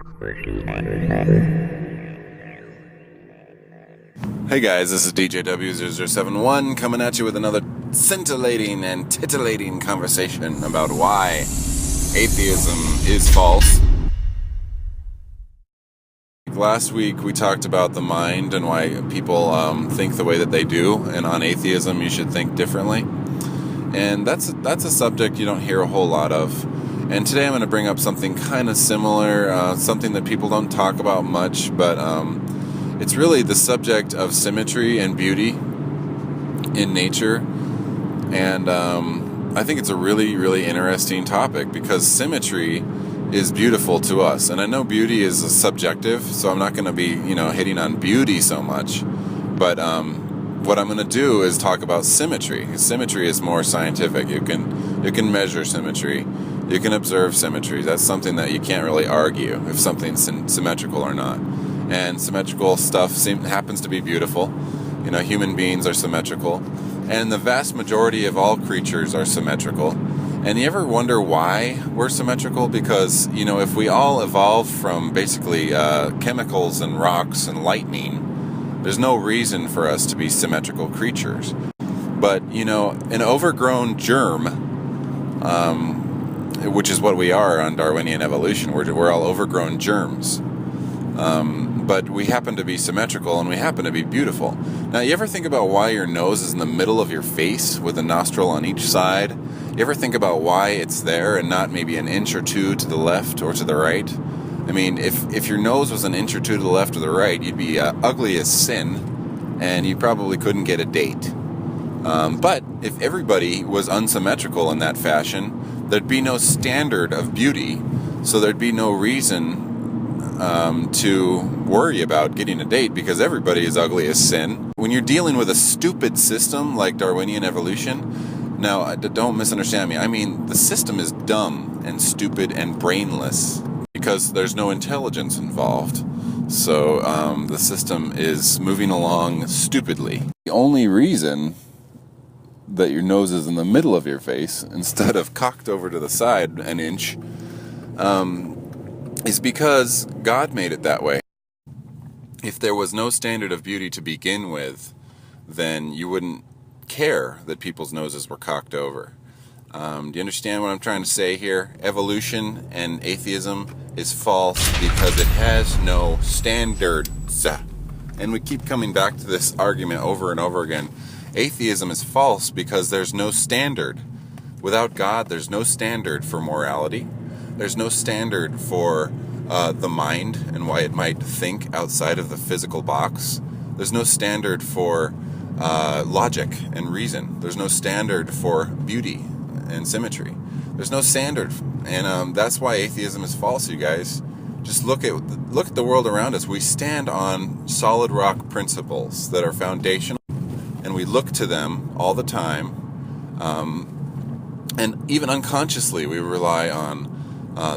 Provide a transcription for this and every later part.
Hey guys, this is DJW0071 coming at you with another scintillating and titillating conversation about why atheism is false. Last week we talked about the mind and why people think the way that they do, and on atheism you should think differently. And that's a subject you don't hear a whole lot of. And today I'm going to bring up something kind of similar, something that people don't talk about much, but it's really the subject of symmetry and beauty in nature. And I think it's a really, really interesting topic because symmetry is beautiful to us. And I know beauty is subjective, so I'm not going to be, hitting on beauty so much. But what I'm going to do is talk about symmetry. Symmetry is more scientific. You can measure symmetry. You can observe symmetry. That's something that you can't really argue if something's symmetrical or not. And symmetrical stuff happens to be beautiful. Human beings are symmetrical. And the vast majority of all creatures are symmetrical. And you ever wonder why we're symmetrical? Because, if we all evolved from basically chemicals and rocks and lightning, there's no reason for us to be symmetrical creatures. But, an overgrown germ, which is what we are on Darwinian evolution, we're all overgrown germs. But we happen to be symmetrical and we happen to be beautiful. Now, you ever think about why your nose is in the middle of your face with a nostril on each side? You ever think about why it's there and not maybe an inch or two to the left or to the right? I mean, if your nose was an inch or two to the left or the right, you'd be ugly as sin, and you probably couldn't get a date. But if everybody was unsymmetrical in that fashion, there'd be no standard of beauty, so there'd be no reason to worry about getting a date because everybody is ugly as sin. When you're dealing with a stupid system like Darwinian evolution, now don't misunderstand me, I mean the system is dumb and stupid and brainless because there's no intelligence involved. So the system is moving along stupidly. The only reason that your nose is in the middle of your face instead of cocked over to the side an inch is because God made it that way. If there was no standard of beauty to begin with, then you wouldn't care that people's noses were cocked over. Do you understand what I'm trying to say here? Evolution and atheism is false because it has no standards. And we keep coming back to this argument over and over again. Atheism is false because there's no standard. Without God, there's no standard for morality. There's no standard for the mind and why it might think outside of the physical box. There's no standard for logic and reason. There's no standard for beauty and symmetry. There's no standard, and that's why atheism is false, you guys. Just look at the world around us. We stand on solid rock principles that are foundational, and we look to them all the time. And even unconsciously, we rely on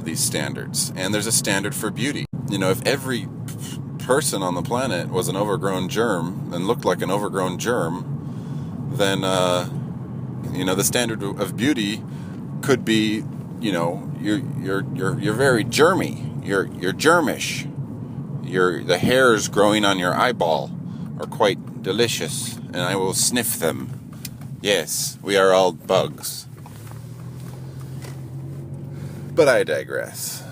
these standards. And there's a standard for beauty. If every person on the planet was an overgrown germ and looked like an overgrown germ, then the standard of beauty could be, you're very germy. You're germish. The hairs growing on your eyeball are quite delicious, and I will sniff them. Yes, we are all bugs. But I digress.